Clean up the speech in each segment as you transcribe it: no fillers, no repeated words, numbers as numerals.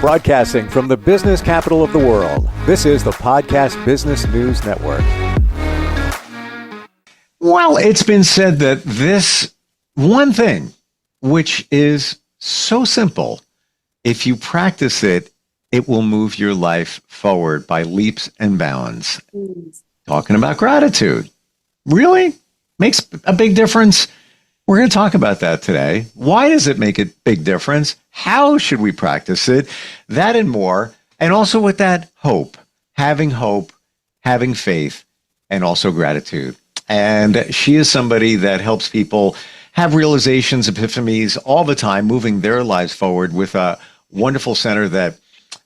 Broadcasting from the business capital of the world, this is the Podcast Business News Network. Well, it's been said that this one thing, which is so simple, if you practice it, it will move your life forward by leaps and bounds. Talking about gratitude. Really? Makes a big difference? We're going to talk about that today. Why does it make a big difference? How should we practice it? That and more. And also with that, hope, having faith, and also gratitude. And she is somebody that helps people have realizations, epiphanies all the time, moving their lives forward with a wonderful center that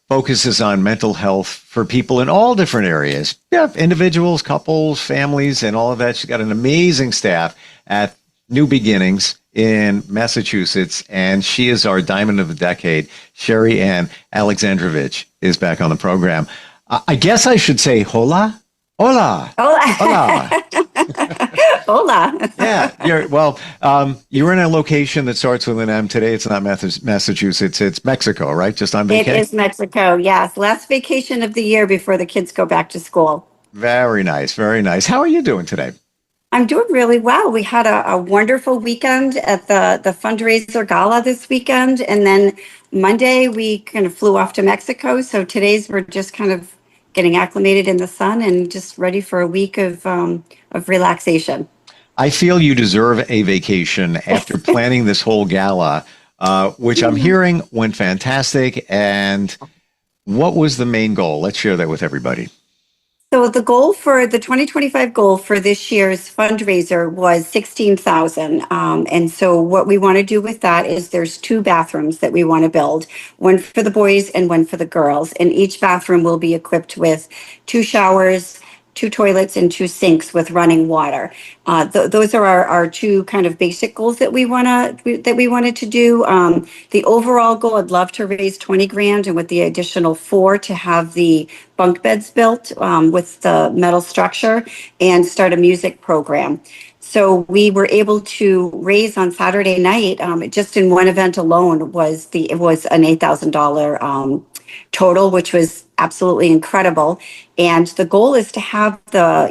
focuses on mental health for people in all different areas. Yeah, individuals, couples, families, and all of that. She's got an amazing staff at New Beginnings in Massachusetts, and she is our Diamond of the Decade. Sherri and Alexandrovich is back on the program. I guess I should say hola. Hola. Hola. Hola. Hola. Yeah. You're in a location that starts with an M. Today it's not Massachusetts, it's Mexico, right? Just on vacation? It is Mexico, yes. Last vacation of the year before the kids go back to school. Very nice. Very nice. How are you doing today? I'm doing really well. We had a wonderful weekend at the fundraiser gala this weekend. And then Monday, we kind of flew off to Mexico. So today's we're just kind of getting acclimated in the sun and just ready for a week of relaxation. I feel you deserve a vacation after planning this whole gala, which I'm hearing went fantastic. And what was the main goal? Let's share that with everybody. So the 2025 goal for this year's fundraiser was $16,000. And so what we want to do with that is there's 2 bathrooms that we want to build, one for the boys and one for the girls. And each bathroom will be equipped with 2 showers, 2 toilets, and 2 sinks with running water. Those are our 2 kind of basic goals that we wanted to do. The overall goal, I'd love to raise $20,000, and with the additional 4 to have the bunk beds built with the metal structure and start a music program. So we were able to raise on Saturday night, just in one event alone, it was an $8,000 total, which was absolutely incredible. And the goal is to have the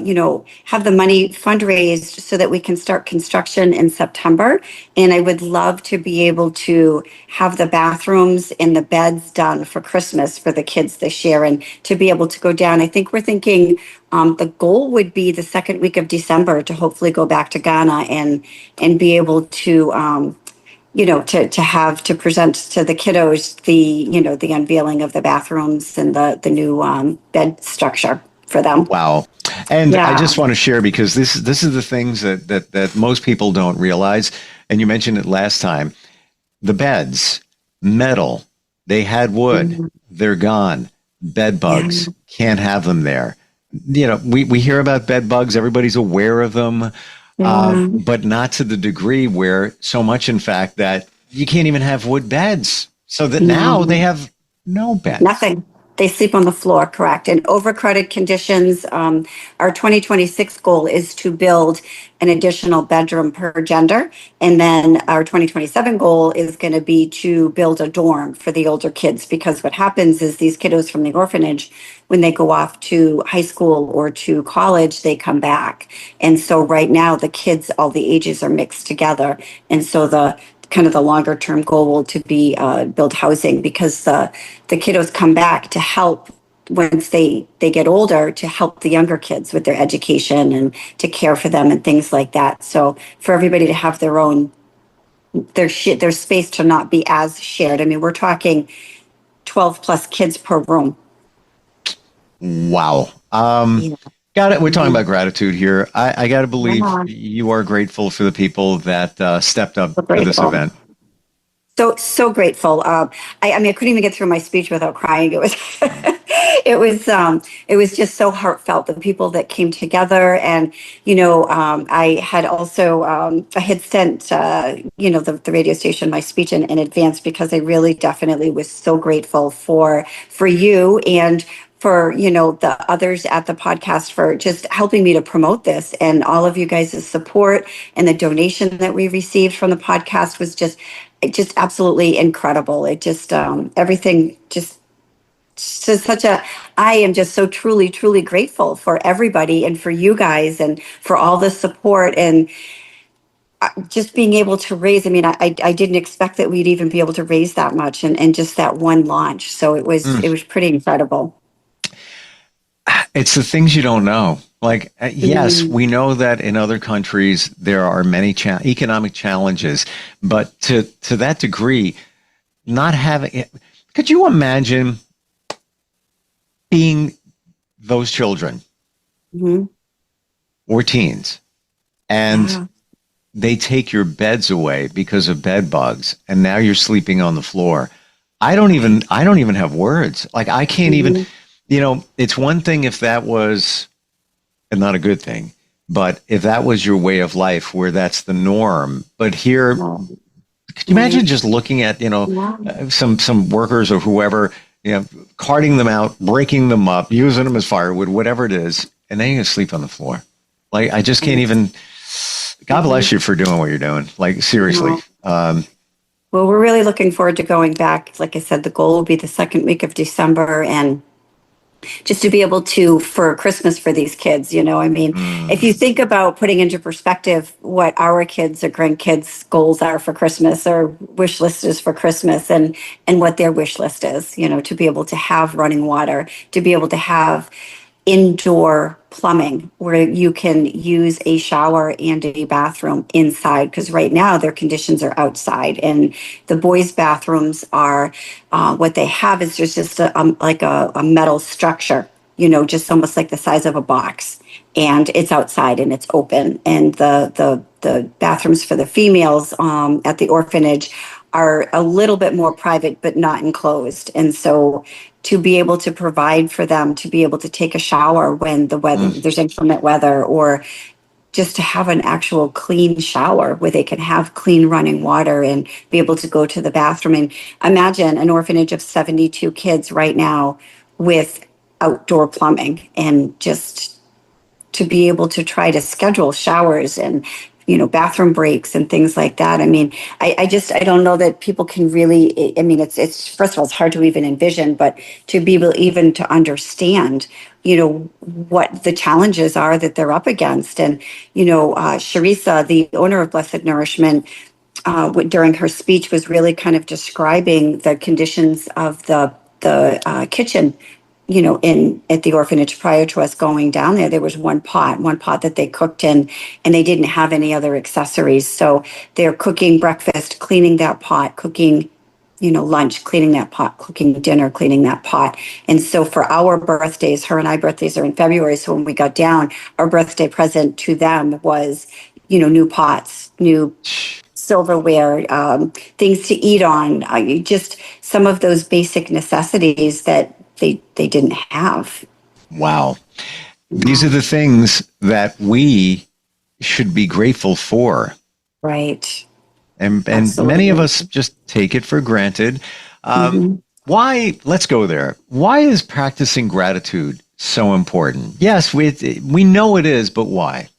money fundraised so that we can start construction in September. And I would love to be able to have the bathrooms and the beds done for Christmas for the kids this year, and to be able to go down. I think we're thinking the goal would be the second week of December to hopefully go back to Ghana and be able to to present to the kiddos the unveiling of the bathrooms and the new bed structure for them. Wow. And yeah. I just want to share, because this is the things that most people don't realize. And you mentioned it last time. The beds, metal, they had wood, mm-hmm. They're gone. Bed bugs, can't have them there. We hear about bed bugs. Everybody's aware of them. But not to the degree where so much, in fact, that you can't even have wood beds. So that now they have no beds. Nothing. They sleep on the floor, correct. And overcrowded conditions, our 2026 goal is to build an additional bedroom per gender. And then our 2027 goal is going to be to build a dorm for the older kids, because what happens is these kiddos from the orphanage, when they go off to high school or to college, they come back. And so right now the kids, all the ages are mixed together. And so the longer term goal will to be build housing, because the kiddos come back to help once they get older, to help the younger kids with their education and to care for them and things like that. So for everybody to have their space to not be as shared. I mean, we're talking 12 plus kids per room. Wow. Got it. We're talking about gratitude here. I got to believe you are grateful for the people that stepped up for this event. So grateful. I couldn't even get through my speech without crying. It was, it was just so heartfelt. The people that came together, and I had also I had sent the radio station my speech in advance, because I really definitely was so grateful for you and for, the others at the podcast for just helping me to promote this, and all of you guys' support, and the donation that we received from the podcast was just absolutely incredible. It just, everything just such a, I am just so truly, truly grateful for everybody and for you guys and for all the support, and just being able to raise. I mean, I didn't expect that we'd even be able to raise that much, and just that one launch. So it was pretty incredible. It's the things you don't know. Like, yes, we know that in other countries there are many economic challenges, but to that degree, not having it. Could you imagine being those children or teens, and they take your beds away because of bed bugs, and now you're sleeping on the floor? I don't even have words. Like, I can't even. It's one thing if that was, and not a good thing, but if that was your way of life where that's the norm. But here, could you imagine just looking at, some workers or whoever, carting them out, breaking them up, using them as firewood, whatever it is, and then you can sleep on the floor. Like, I just can't even, God bless you for doing what you're doing. Like, seriously. Well, we're really looking forward to going back. Like I said, the goal will be the second week of December, and just to be able to, for Christmas for these kids, if you think about putting into perspective what our kids or grandkids' goals are for Christmas, or wish list is for Christmas, and what their wish list is, to be able to have running water, to be able to have indoor plumbing where you can use a shower and a bathroom inside, because right now their conditions are outside, and the boys' bathrooms are what they have is just like a metal structure, just almost like the size of a box, and it's outside and it's open. And the bathrooms for the females at the orphanage are a little bit more private but not enclosed. And so to be able to provide for them to be able to take a shower when the weather, there's inclement weather, or just to have an actual clean shower where they can have clean running water and be able to go to the bathroom. And imagine an orphanage of 72 kids right now with outdoor plumbing, and just to be able to try to schedule showers and bathroom breaks and things like that. I mean, I don't know that people can really, I mean, it's first of all, it's hard to even envision, but to be able even to understand, what the challenges are that they're up against. And, Sharisa, the owner of Blessed Nourishment, during her speech was really kind of describing the conditions of the kitchen, at the orphanage. Prior to us going down there was one pot that they cooked in, and they didn't have any other accessories. So they're cooking breakfast, cleaning that pot, cooking, lunch, cleaning that pot, cooking dinner, cleaning that pot. And so for our birthdays, her and I birthdays are in February. So when we got down, our birthday present to them was, new pots, new silverware, things to eat on, just some of those basic necessities that they didn't have. Wow. These are the things that we should be grateful for. Right. And many of us just take it for granted. Why, let's go there. Why is practicing gratitude so important? Yes, we know it is, but why?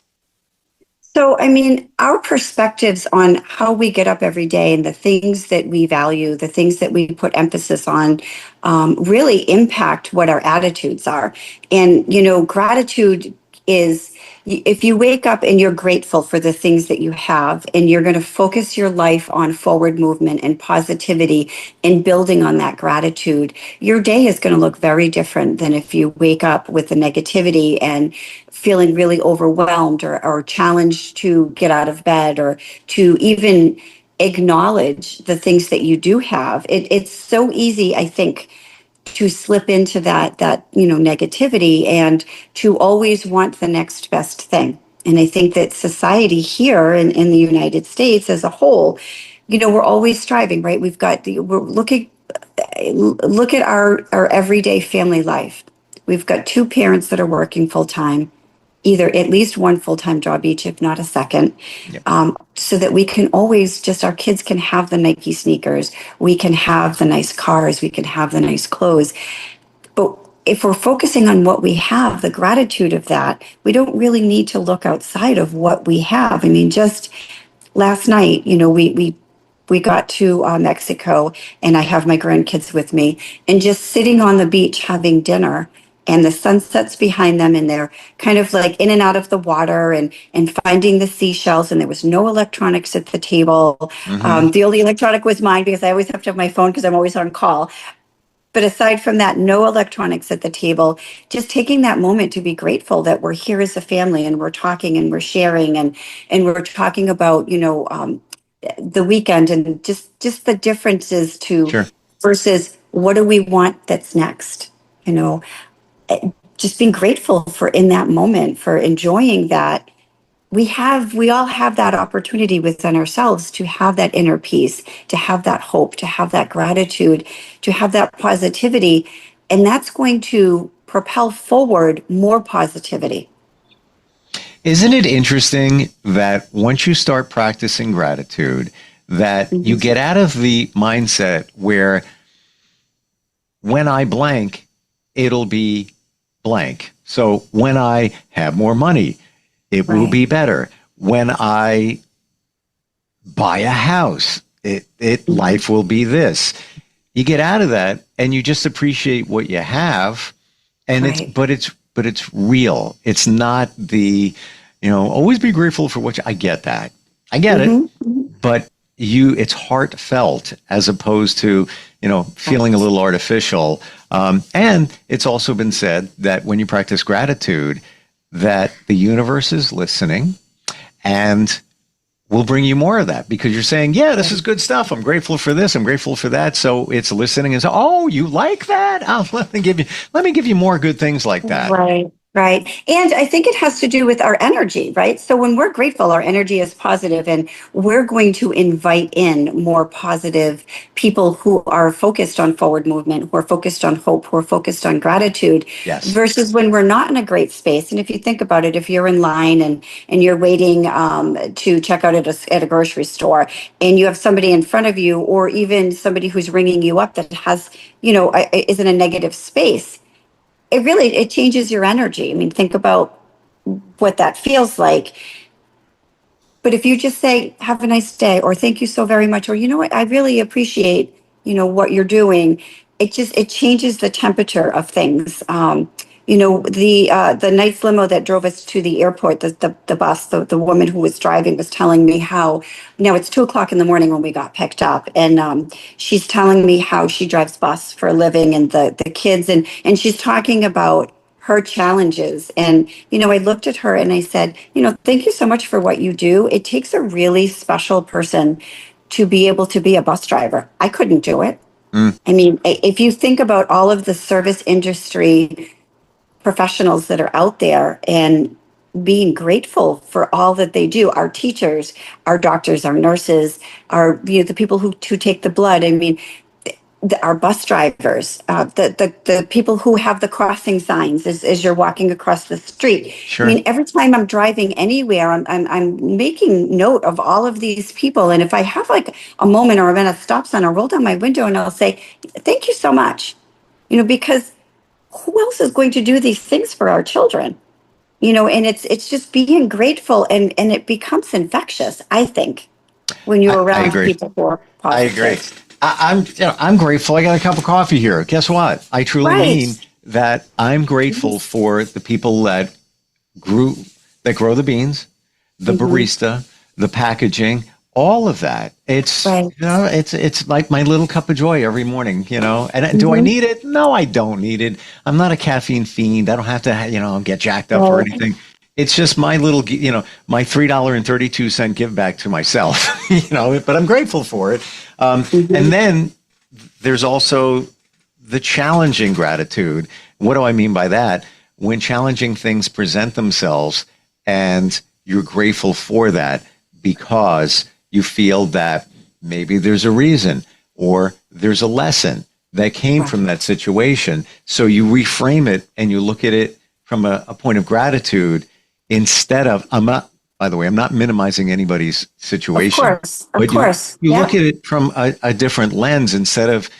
So, I mean, our perspectives on how we get up every day and the things that we value, the things that we put emphasis on, really impact what our attitudes are. And, gratitude is, if you wake up and you're grateful for the things that you have, and you're going to focus your life on forward movement and positivity and building on that gratitude, your day is going to look very different than if you wake up with the negativity and feeling really overwhelmed, or challenged to get out of bed, or to even acknowledge the things that you do have. It's so easy, I think, to slip into that negativity, and to always want the next best thing. And I think that society here in the United States as a whole, we're always striving, right? Look at our everyday family life. We've got two parents that are working full time, either at least one full-time job each, if not a second, so that we can always our kids can have the Nike sneakers, we can have the nice cars, we can have the nice clothes. But if we're focusing on what we have, the gratitude of that, we don't really need to look outside of what we have. I mean, just last night, we got to Mexico, and I have my grandkids with me, and just sitting on the beach having dinner, and the sunsets behind them, and they're kind of like in and out of the water, and finding the seashells, and there was no electronics at the table. The only electronic was mine because I always have to have my phone because I'm always on call. But aside from that, no electronics at the table, just taking that moment to be grateful that we're here as a family and we're talking and we're sharing and we're talking about, the weekend and just the differences to Sure. versus what do we want that's next, just being grateful for in that moment, for enjoying that. We all have that opportunity within ourselves to have that inner peace, to have that hope, to have that gratitude, to have that positivity. And that's going to propel forward more positivity. Isn't it interesting that once you start practicing gratitude, that you get out of the mindset where when I blank, it'll be blank. So when I have more money, it will be better. When I buy a house, life will be this. You get out of that and you just appreciate what you have, and it's real. It's not the, always be grateful for what I get that. I get it, but it's heartfelt as opposed to, feeling a little artificial. And it's also been said that when you practice gratitude, that the universe is listening and will bring you more of that because you're saying, yeah, this is good stuff. I'm grateful for this. I'm grateful for that. So it's listening and so, oh, you like that? Oh, let me give you more good things like that. Right. Right. And I think it has to do with our energy, right? So when we're grateful, our energy is positive, and we're going to invite in more positive people who are focused on forward movement, who are focused on hope, who are focused on gratitude. Yes. Versus when we're not in a great space. And if you think about it, if you're in line and you're waiting to check out at a grocery store, and you have somebody in front of you, or even somebody who's ringing you up that has, is in a negative space, it changes your energy. I mean, think about what that feels like. But if you just say, have a nice day, or thank you so very much, or you know what, I really appreciate, what you're doing, it changes the temperature of things. The nice limo that drove us to the airport, the bus, the woman who was driving was telling me how, now it's 2:00 in the morning when we got picked up. And she's telling me how she drives bus for a living, and the kids, and she's talking about her challenges. And, I looked at her and I said, thank you so much for what you do. It takes a really special person to be able to be a bus driver. I couldn't do it. I mean, if you think about all of the service industry professionals that are out there and being grateful for all that they do, our teachers, our doctors, our nurses, the people who take the blood. I mean, our bus drivers, the people who have the crossing signs as you're walking across the street. Sure. I mean, every time I'm driving anywhere, I'm making note of all of these people. And if I have like a moment or I'm at a stop sign, I'll roll down my window and I'll say, thank you so much. Because who else is going to do these things for our children? And it's just being grateful, and it becomes infectious, I think, when you're around people who are positive. I agree. I'm grateful. I got a cup of coffee here. Guess what? I truly mean that I'm grateful for the people that grow the beans, the barista, the packaging, all of that. It's it's like my little cup of joy every morning. And do I need it? No, I don't need it. I'm not a caffeine fiend. I don't have to get jacked up or anything. It's just my little, my $3.32 give back to myself, but I'm grateful for it. And then there's also the challenging gratitude. What do I mean by that? When challenging things present themselves and you're grateful for that because you feel that maybe there's a reason or there's a lesson that came from that situation. So you reframe it and you look at it from a point of gratitude. Instead of, I'm not minimizing anybody's situation. Of course. You look at it from a different lens instead of,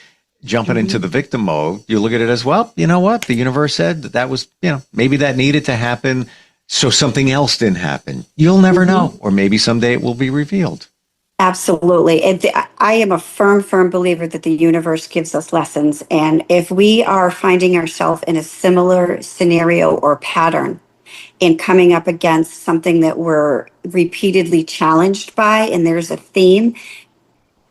jumping into the victim mode, you look at it as, well, you know what? The universe said that was, maybe that needed to happen, so something else didn't happen. You'll never know. Or maybe someday it will be revealed. Absolutely. I am a firm believer that the universe gives us lessons. And if we are finding ourselves in a similar scenario or pattern and coming up against something that we're repeatedly challenged by, and there's a theme,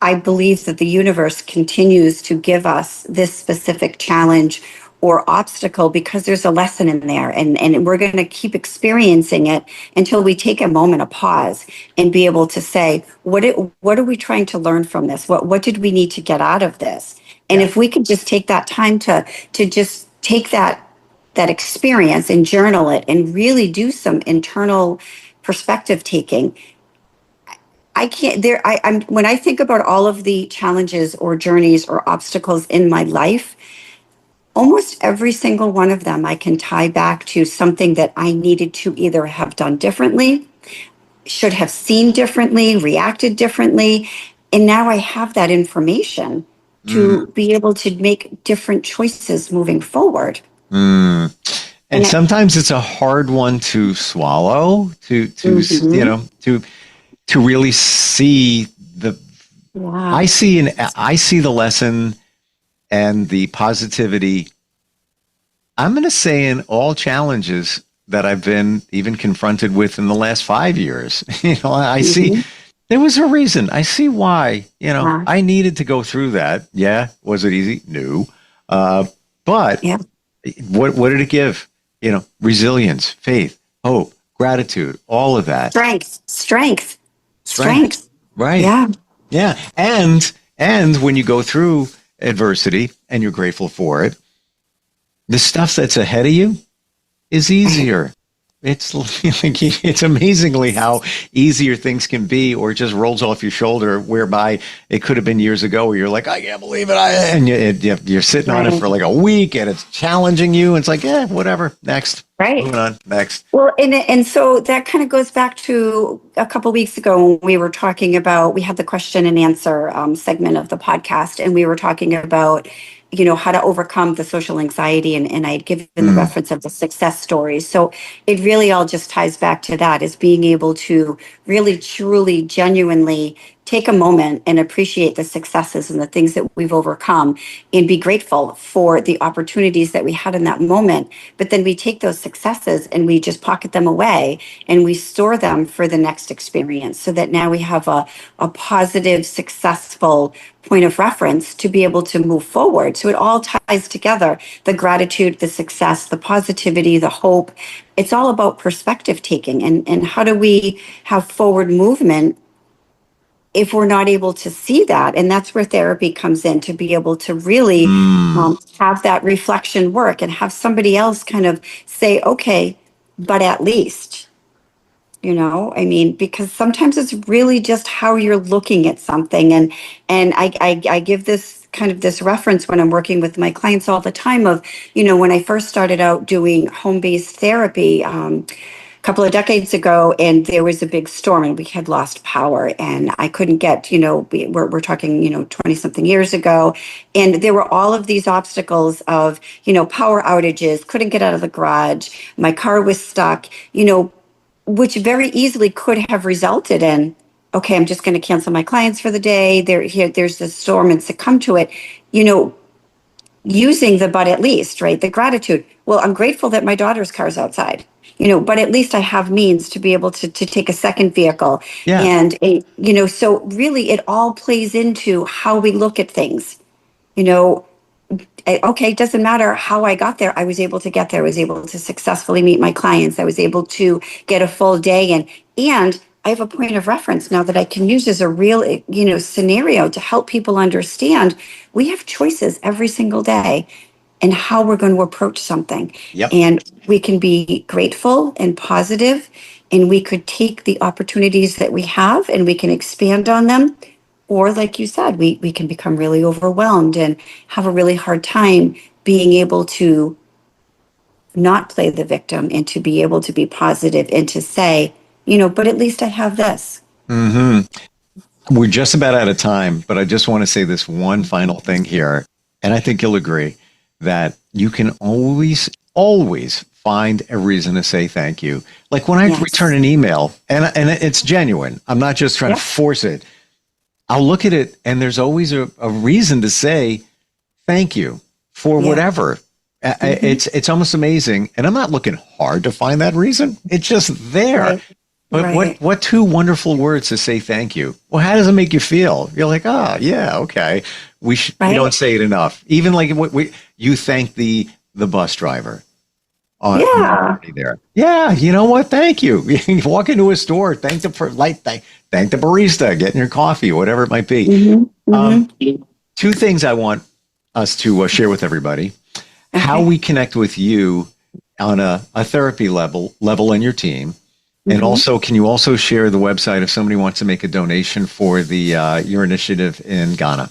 I believe that the universe continues to give us this specific challenge or obstacle because there's a lesson in there, and we're going to keep experiencing it until we take a moment of pause and be able to say, what are we trying to learn from this? What did we need to get out of this? And if we can just take that time to just take that experience and journal it and really do some internal perspective taking. When I think about all of the challenges or journeys or obstacles in my life, almost every single one of them I can tie back to something that I needed to either have done differently, should have seen differently, reacted differently. And now I have that information to be able to make different choices moving forward. And sometimes it's a hard one to swallow, to really see I see the lesson and the positivity. I'm going to say in all challenges that I've been even confronted with in the last 5 years, I see there was a reason. I see why, I needed to go through that. Yeah. Was it easy? No. But what did it give? Resilience, faith, hope, gratitude, all of that. Strength. Right. Yeah. Yeah. And when you go through adversity and you're grateful for it, the stuff that's ahead of you is easier. It's it's amazingly how easier things can be, or it just rolls off your shoulder, whereby it could have been years ago where you're like, I can't believe it. And you're sitting on it for like a week and it's challenging you. And it's like, whatever. Next. Right. Moving on. Next. Well, and so that kind of goes back to a couple of weeks ago when we were talking about, we had the question and answer segment of the podcast, and we were talking about, how to overcome the social anxiety. And I had given the reference of the success stories. So it really all just ties back to that, is being able to really, truly, genuinely take a moment and appreciate the successes and the things that we've overcome, and be grateful for the opportunities that we had in that moment. But then we take those successes and we just pocket them away and we store them for the next experience, so that now we have a positive, successful point of reference to be able to move forward. So it all ties together: the gratitude, the success, the positivity, the hope. It's all about perspective taking, and how do we have forward movement if we're not able to see that? And that's where therapy comes in, to be able to really have that reflection work and have somebody else kind of say, okay, but at least, because sometimes it's really just how you're looking at something. And I give this kind of this reference when I'm working with my clients all the time of, when I first started out doing home-based therapy, couple of decades ago, and there was a big storm and we had lost power, and I couldn't get, we're talking, 20 something years ago. And there were all of these obstacles of, power outages, couldn't get out of the garage. My car was stuck, which very easily could have resulted in, okay, I'm just going to cancel my clients for the day. There's this storm and succumb to it, using the but at least, right? The gratitude. Well, I'm grateful that my daughter's car's outside, but at least I have means to be able to take a second vehicle. Yeah. And, so really it all plays into how we look at things. Okay, it doesn't matter how I got there. I was able to get there. I was able to successfully meet my clients. I was able to get a full day in. And I have a point of reference now that I can use as a real, scenario to help people understand we have choices every single day and how we're going to approach something. Yep. And we can be grateful and positive, and we could take the opportunities that we have and we can expand on them. Or like you said, we can become really overwhelmed and have a really hard time being able to not play the victim and to be able to be positive and to say, but at least I have this. Mm-hmm. We're just about out of time, but I just want to say this one final thing here. And I think you'll agree that you can always find a reason to say thank you. Like when I return an email, and it's genuine. I'm not just trying to force it. I'll look at it, and there's always a reason to say thank you for whatever. It's almost amazing. And I'm not looking hard to find that reason. It's just there. Right. But what two wonderful words to say thank you. Well, how does it make you feel? You're like, okay. We don't say it enough. Even like you thank the bus driver. There. Yeah, you know what? Thank you. You walk into a store, thank the barista, getting your coffee, whatever it might be. Two things I want us to share with everybody: how we connect with you on a therapy level in your team, and also, can you also share the website if somebody wants to make a donation for the your initiative in Ghana?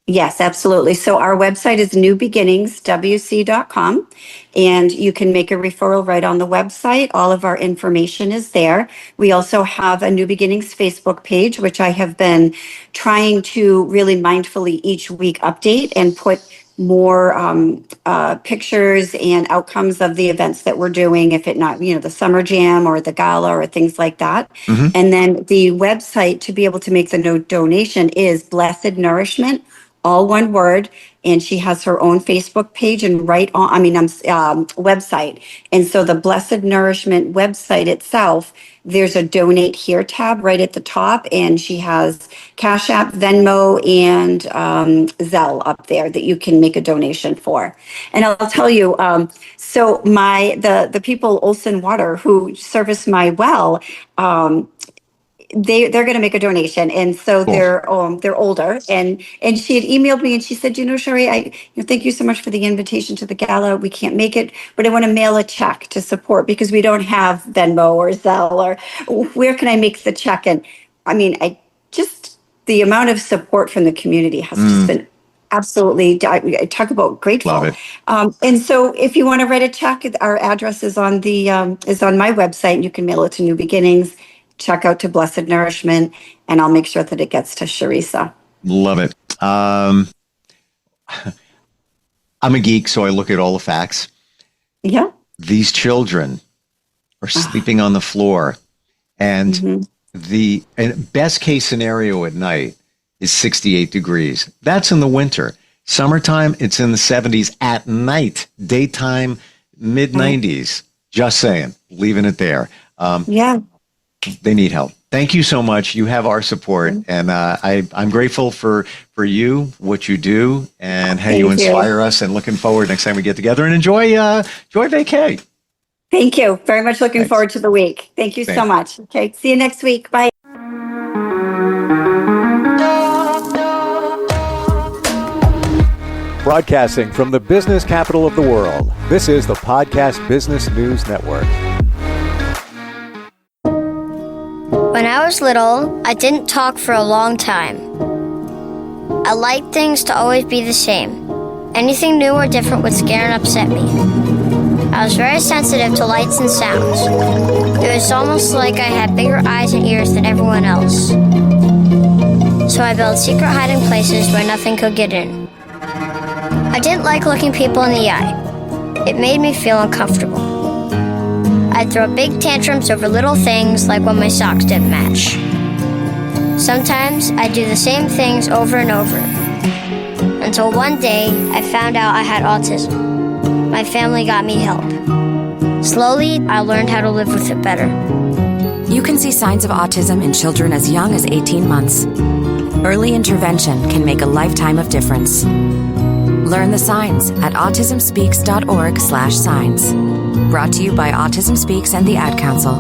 Yes, absolutely. So our website is newbeginningswc.com, and you can make a referral right on the website. All of our information is there. We also have a New Beginnings Facebook page, which I have been trying to really mindfully each week update and put more pictures and outcomes of the events that we're doing, if it not, the summer jam or the gala or things like that. And then the website to be able to make the donation is Blessed Nourishment, all one word, and she has her own Facebook page and website. And so the Blessed Nourishment website itself, there's a donate here tab right at the top, and she has Cash App, Venmo, and Zelle up there that you can make a donation for. And I'll tell you, so the people Olson Water who service my well, they're going to make a donation, and so they're older, and she had emailed me and she said, Sherri, thank you so much for the invitation to the gala. We can't make it, but I want to mail a check to support because we don't have Venmo or Zelle, or where can I make the check? And the amount of support from the community has just been absolutely, I talk about grateful. Love it. And so if you want to write a check, our address is on my website, and you can mail it to New Beginnings. Check out to Blessed Nourishment, and I'll make sure that it gets to Sharisa. Love it. I'm a geek, so I look at all the facts. Yeah. These children are sleeping on the floor, and the best case scenario at night is 68 degrees. That's in the winter. Summertime, it's in the 70s at night. Daytime, mid-90s. Just saying. Leaving it there. They need help. Thank you so much. You have our support, and I'm grateful for you, what you do, and how you inspire us. And looking forward next time we get together and enjoy vacay. Thank you very much. Looking forward to the week. Thank you so much. Okay, see you next week. Bye. Broadcasting from the business capital of the world, this is the Podcast Business News Network. When I was little, I didn't talk for a long time. I liked things to always be the same. Anything new or different would scare and upset me. I was very sensitive to lights and sounds. It was almost like I had bigger eyes and ears than everyone else. So I built secret hiding places where nothing could get in. I didn't like looking people in the eye. It made me feel uncomfortable. I'd throw big tantrums over little things, like when my socks didn't match. Sometimes I'd do the same things over and over. Until one day, I found out I had autism. My family got me help. Slowly, I learned how to live with it better. You can see signs of autism in children as young as 18 months. Early intervention can make a lifetime of difference. Learn the signs at autismspeaks.org/signs. Brought to you by Autism Speaks and the Ad Council.